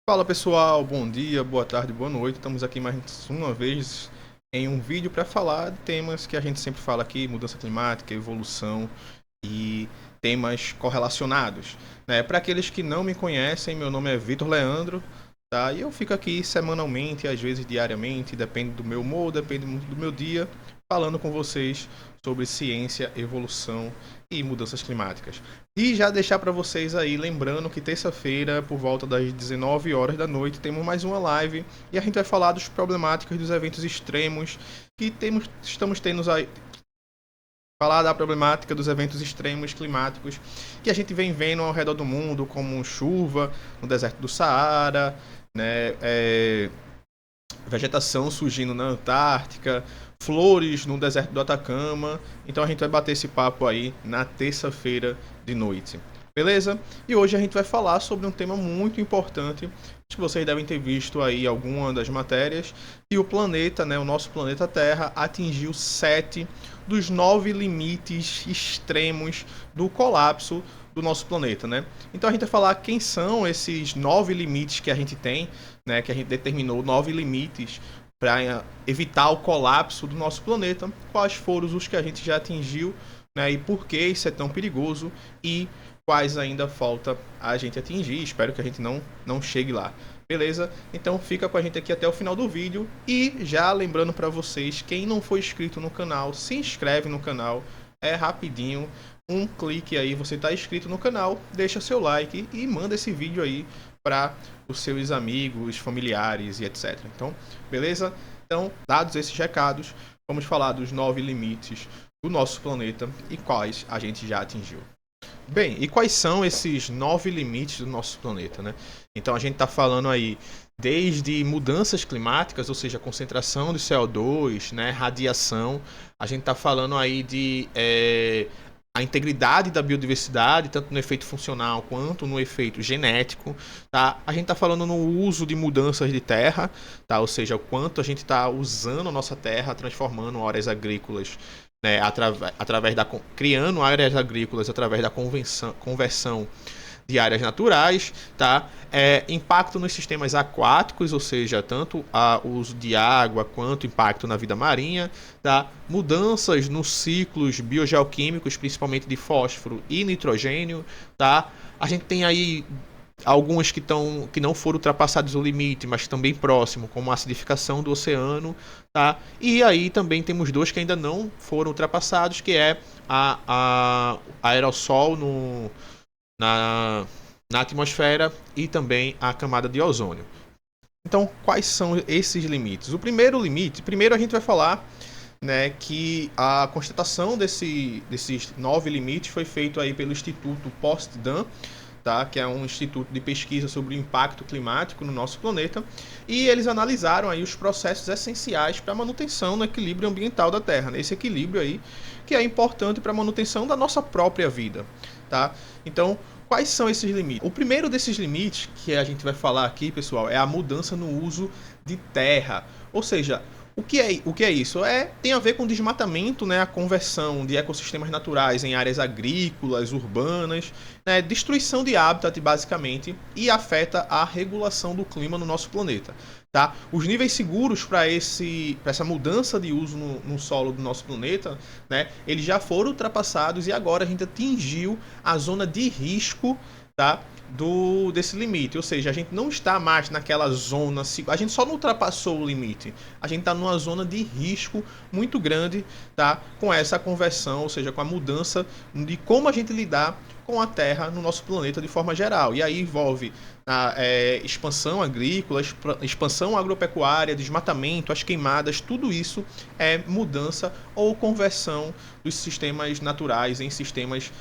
Fala pessoal, bom dia, boa tarde, boa noite. Estamos aqui mais uma vez em um vídeo para falar de temas que a gente sempre fala aqui: mudança climática, evolução e temas correlacionados. Para aqueles que não me conhecem, meu nome é Vitor Leandro, tá? E eu fico aqui semanalmente, às vezes diariamente, depende do meu humor, depende muito do meu dia, falando com vocês sobre ciência, evolução e mudanças climáticas. E já deixar para vocês aí, lembrando que terça-feira, por volta das 19 horas da noite, temos mais uma live e a gente vai falar dos problemáticas dos eventos extremos que estamos tendo aí. Falar da problemática dos eventos extremos climáticos que a gente vem vendo ao redor do mundo, como chuva no deserto do Saara, né, vegetação surgindo na Antártica, flores no deserto do Atacama. Então a gente vai bater esse papo aí na terça-feira de noite. Beleza? E hoje a gente vai falar sobre um tema muito importante. Acho que vocês devem ter visto aí alguma das matérias. E o planeta, né, o nosso planeta Terra, atingiu 7 dos 9 limites extremos do colapso do nosso planeta, né? Então a gente vai falar quem são esses 9 limites que a gente tem, né? Que a gente determinou 9 limites para evitar o colapso do nosso planeta. Quais foram os que a gente já atingiu, né? E por que isso é tão perigoso e quais ainda falta a gente atingir. Espero que a gente não chegue lá. Beleza? Então fica com a gente aqui até o final do vídeo. E já lembrando para vocês, quem não for inscrito no canal, se inscreve no canal. É rapidinho, um clique aí, você está inscrito no canal, deixa seu like e manda esse vídeo aí para os seus amigos, familiares e etc. Então, beleza? Então, dados esses recados, vamos falar dos 9 limites do nosso planeta e quais a gente já atingiu. Bem, e quais são esses 9 limites do nosso planeta, né? Então a gente está falando aí desde mudanças climáticas, ou seja, concentração de CO2, né, radiação. A gente está falando aí de a integridade da biodiversidade, tanto no efeito funcional quanto no efeito genético, tá? A gente está falando no uso de mudanças de terra, tá? Ou seja, o quanto a gente está usando a nossa terra, transformando áreas agrícolas, né, através da criando áreas agrícolas através da conversão de áreas naturais, tá? Impacto nos sistemas aquáticos, ou seja, tanto o uso de água quanto impacto na vida marinha, tá? Mudanças nos ciclos biogeoquímicos, principalmente de fósforo e nitrogênio, tá? A gente tem aí algumas que não foram ultrapassados o limite, mas também próximo, como a acidificação do oceano, tá? E aí também temos dois que ainda não foram ultrapassados, que é a aerossol na atmosfera e também a camada de ozônio. Então, quais são esses limites? O primeiro limite, primeiro a gente vai falar, né, que a constatação desses 9 limites foi feito aí pelo Instituto Potsdam, tá? Que é um instituto de pesquisa sobre o impacto climático no nosso planeta, e eles analisaram aí os processos essenciais para a manutenção do equilíbrio ambiental da Terra, né? Esse equilíbrio aí que é importante para a manutenção da nossa própria vida, tá? Então, quais são esses limites? O primeiro desses limites que a gente vai falar aqui, pessoal, é a mudança no uso de terra, ou seja, o que é isso? Tem a ver com desmatamento, né, a conversão de ecossistemas naturais em áreas agrícolas, urbanas, né, destruição de habitat, basicamente, e afeta a regulação do clima no nosso planeta. Tá? Os níveis seguros para essa mudança de uso no solo do nosso planeta, né, eles já foram ultrapassados e agora a gente atingiu a zona de risco, tá, desse limite, ou seja, a gente não está mais naquela zona, a gente só não ultrapassou o limite, a gente está numa zona de risco muito grande, tá, com essa conversão, ou seja, com a mudança de como a gente lidar com a Terra no nosso planeta de forma geral, e aí envolve a expansão agrícola, expansão agropecuária, desmatamento, as queimadas, tudo isso é mudança ou conversão dos sistemas naturais em sistemas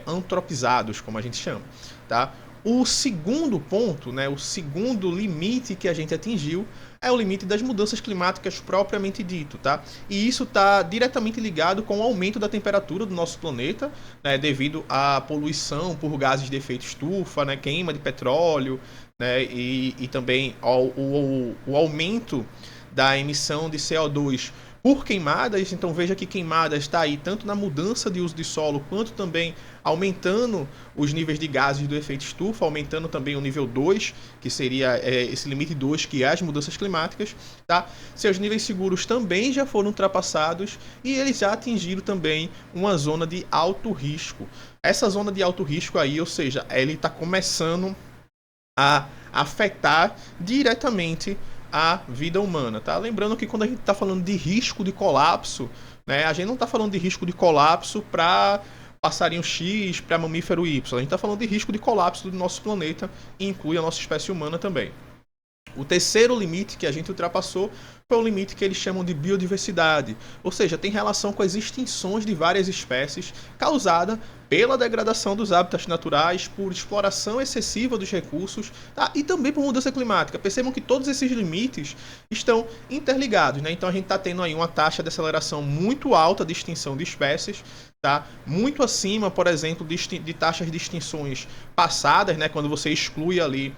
antropizados, como a gente chama, tá? O segundo ponto, né, o segundo limite que a gente atingiu é o limite das mudanças climáticas propriamente dito, tá? E isso está diretamente ligado com o aumento da temperatura do nosso planeta, né, devido à poluição por gases de efeito estufa, né, queima de petróleo, né, e também o aumento da emissão de CO2 por queimadas. Então veja que queimadas está aí tanto na mudança de uso de solo, quanto também aumentando os níveis de gases do efeito estufa, aumentando também o nível 2, que seria esse limite 2, que é as mudanças climáticas. Tá? Seus níveis seguros também já foram ultrapassados e eles já atingiram também uma zona de alto risco. Essa zona de alto risco aí, ou seja, ele está começando a afetar diretamente a vida humana, tá? Lembrando que quando a gente está falando de risco de colapso, né, a gente não está falando de risco de colapso para passarinho X, para mamífero Y. A gente está falando de risco de colapso do nosso planeta e inclui a nossa espécie humana também. O terceiro limite que a gente ultrapassou foi o limite que eles chamam de biodiversidade, ou seja, tem relação com as extinções de várias espécies causada pela degradação dos hábitats naturais, por exploração excessiva dos recursos, tá? E também por mudança climática. Percebam que todos esses limites estão interligados, né? Então a gente está tendo aí uma taxa de aceleração muito alta de extinção de espécies, tá? Muito acima, por exemplo, de taxas de extinções passadas, né? Quando você exclui ali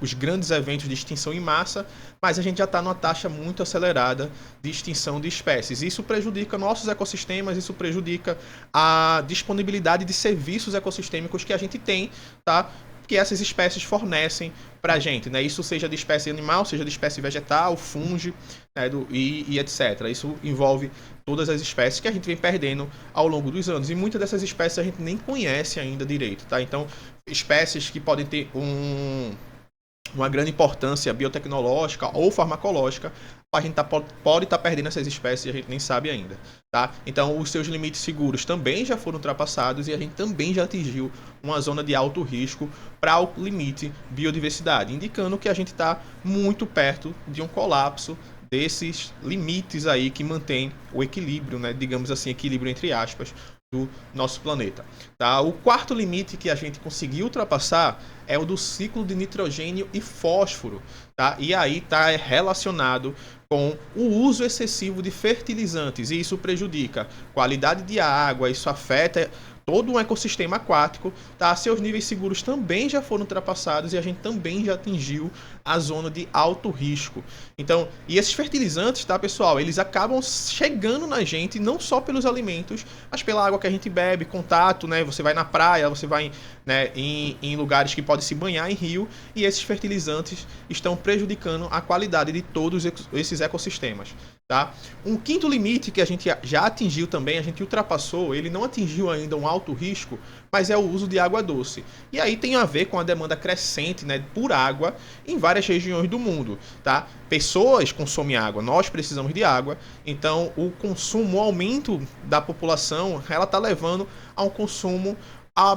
os grandes eventos de extinção em massa, mas a gente já está numa taxa muito acelerada de extinção de espécies. Isso prejudica nossos ecossistemas, isso prejudica a disponibilidade de serviços ecossistêmicos que a gente tem, tá? Que essas espécies fornecem para a gente, né? Isso seja de espécie animal, seja de espécie vegetal, fungo, né? E etc. Isso envolve todas as espécies que a gente vem perdendo ao longo dos anos. E muitas dessas espécies a gente nem conhece ainda direito, tá? Então, espécies que podem ter uma grande importância biotecnológica ou farmacológica, a gente pode estar perdendo essas espécies e a gente nem sabe ainda. Tá? Então, os seus limites seguros também já foram ultrapassados e a gente também já atingiu uma zona de alto risco para o limite biodiversidade, indicando que a gente está muito perto de um colapso desses limites aí que mantém o equilíbrio, né? Digamos assim, equilíbrio entre aspas, do nosso planeta. Tá? O quarto limite que a gente conseguiu ultrapassar é o do ciclo de nitrogênio e fósforo. Tá? E aí está relacionado com o uso excessivo de fertilizantes. E isso prejudica a qualidade de água, isso afeta todo um ecossistema aquático, tá? Seus níveis seguros também já foram ultrapassados e a gente também já atingiu a zona de alto risco. Então, e esses fertilizantes, tá, pessoal, eles acabam chegando na gente não só pelos alimentos, mas pela água que a gente bebe, contato, né? Você vai na praia, você vai, né, em lugares que pode se banhar em rio, e esses fertilizantes estão prejudicando a qualidade de todos esses ecossistemas. Tá? Um quinto limite que a gente já atingiu também, a gente ultrapassou, ele não atingiu ainda um alto risco, mas é o uso de água doce. E aí tem a ver com a demanda crescente, né, por água em várias regiões do mundo. Tá? Pessoas consomem água, nós precisamos de água, então o consumo, o aumento da população, ela está levando a um consumo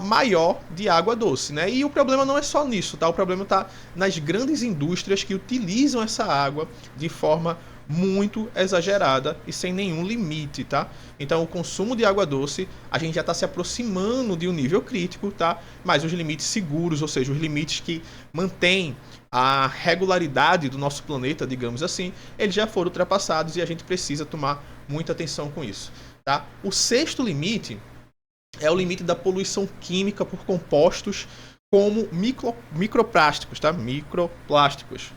maior de água doce, né? E o problema não é só nisso, tá? O problema está nas grandes indústrias que utilizam essa água de forma muito exagerada e sem nenhum limite, tá? Então o consumo de água doce, a gente já está se aproximando de um nível crítico, tá? Mas os limites seguros, ou seja, os limites que mantêm a regularidade do nosso planeta, digamos assim, eles já foram ultrapassados e a gente precisa tomar muita atenção com isso, tá? O sexto limite é o limite da poluição química por compostos como microplásticos, tá? Microplásticos.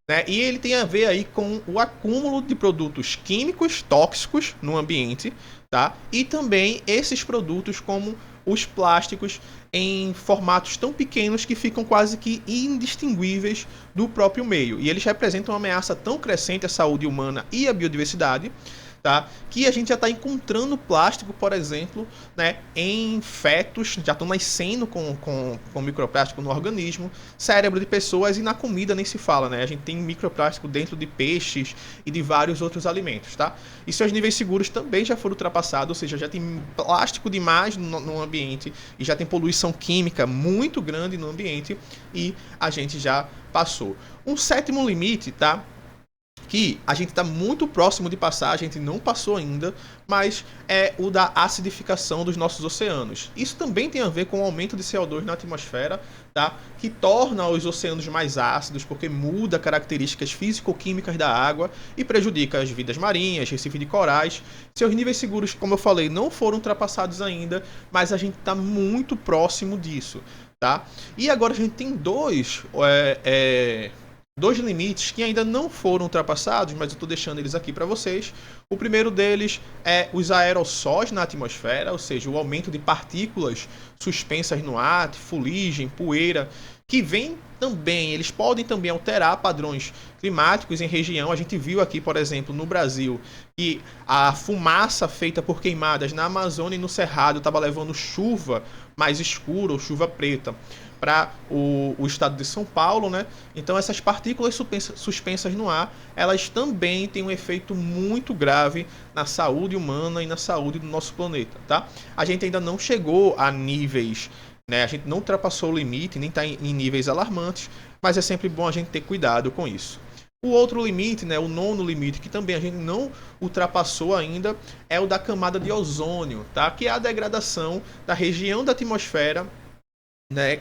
Né? E ele tem a ver aí com o acúmulo de produtos químicos tóxicos no ambiente, tá? E também esses produtos como os plásticos em formatos tão pequenos que ficam quase que indistinguíveis do próprio meio. E eles representam uma ameaça tão crescente à saúde humana e à biodiversidade, tá? Que a gente já está encontrando plástico, por exemplo, né, em fetos, já estão nascendo com microplástico no organismo, cérebro de pessoas, e na comida nem se fala, né? A gente tem microplástico dentro de peixes e de vários outros alimentos, tá? E seus níveis seguros também já foram ultrapassados, ou seja, já tem plástico demais no ambiente e já tem poluição química muito grande no ambiente e a gente já passou. Um sétimo limite, tá? Que a gente está muito próximo de passar, a gente não passou ainda, mas é o da acidificação dos nossos oceanos. Isso também tem a ver com o aumento de CO2 na atmosfera, tá? Que torna os oceanos mais ácidos, porque muda características físico-químicas da água e prejudica as vidas marinhas, recife de corais. Seus níveis seguros, como eu falei, não foram ultrapassados ainda, mas a gente está muito próximo disso, tá? E agora a gente tem dois dois limites que ainda não foram ultrapassados, mas eu estou deixando eles aqui para vocês. O primeiro deles é os aerossóis na atmosfera, ou seja, o aumento de partículas suspensas no ar, fuligem, poeira, que vem também, eles podem também alterar padrões climáticos em região. A gente viu aqui, por exemplo, no Brasil, que a fumaça feita por queimadas na Amazônia e no Cerrado estava levando chuva mais escura ou chuva preta para o estado de São Paulo, né? Então essas partículas suspensas no ar, elas também têm um efeito muito grave na saúde humana e na saúde do nosso planeta, tá? A gente ainda não chegou a níveis, né? A gente não ultrapassou o limite, nem está em níveis alarmantes, mas é sempre bom a gente ter cuidado com isso. O outro limite, né, o nono limite, que também a gente não ultrapassou ainda, é o da camada de ozônio, tá? Que é a degradação da região da atmosfera, né,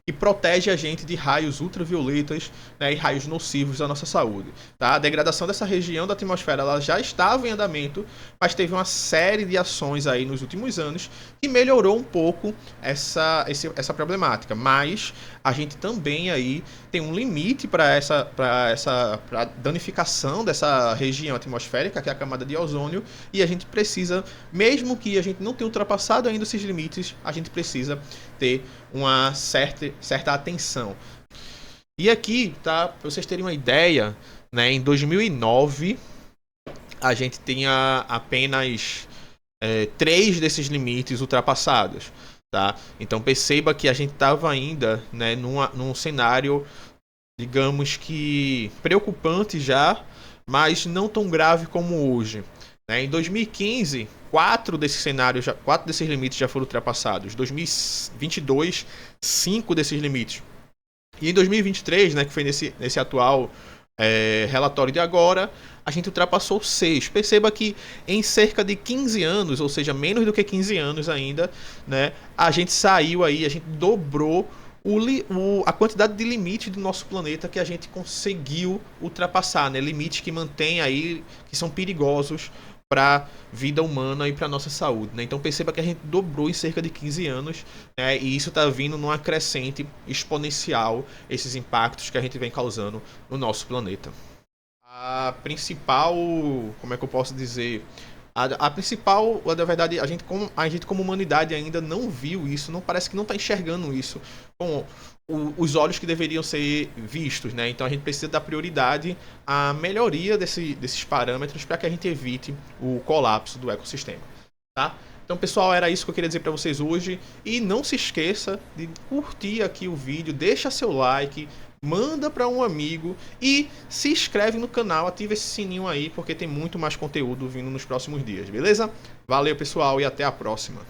que protege a gente de raios ultravioletas, né, e raios nocivos à nossa saúde. Tá? A degradação dessa região da atmosfera ela já estava em andamento, mas teve uma série de ações aí nos últimos anos que melhorou um pouco essa problemática. Mas a gente também aí tem um limite para a danificação dessa região atmosférica, que é a camada de ozônio, e a gente precisa, mesmo que a gente não tenha ultrapassado ainda esses limites, a gente precisa ter uma certa atenção. E aqui, tá, para vocês terem uma ideia, né, em 2009 a gente tinha apenas 3 desses limites ultrapassados, tá? Então perceba que a gente estava ainda, né, num cenário, digamos que preocupante já, mas não tão grave como hoje. Em 2015, 4 desses limites já foram ultrapassados. Em 2022, 5 desses limites. E em 2023, né, que foi nesse atual relatório de agora, a gente ultrapassou 6. Perceba que em cerca de 15 anos, ou seja, menos do que 15 anos ainda, né, a gente saiu aí, a gente dobrou a quantidade de limite do nosso planeta que a gente conseguiu ultrapassar, né? Limites que mantêm aí, que são perigosos para a vida humana e para a nossa saúde, né? Então perceba que a gente dobrou em cerca de 15 anos, né? E isso está vindo numa crescente exponencial, esses impactos que a gente vem causando no nosso planeta. A principal, como é que eu posso dizer? A principal, na verdade, a gente como humanidade ainda não viu isso, não parece que não está enxergando isso com os olhos que deveriam ser vistos, né? Então a gente precisa dar prioridade à melhoria desses parâmetros para que a gente evite o colapso do ecossistema, tá? Então, pessoal, era isso que eu queria dizer para vocês hoje. E não se esqueça de curtir aqui o vídeo, deixa seu like, manda para um amigo e se inscreve no canal, ativa esse sininho aí, porque tem muito mais conteúdo vindo nos próximos dias, beleza? Valeu, pessoal, e até a próxima.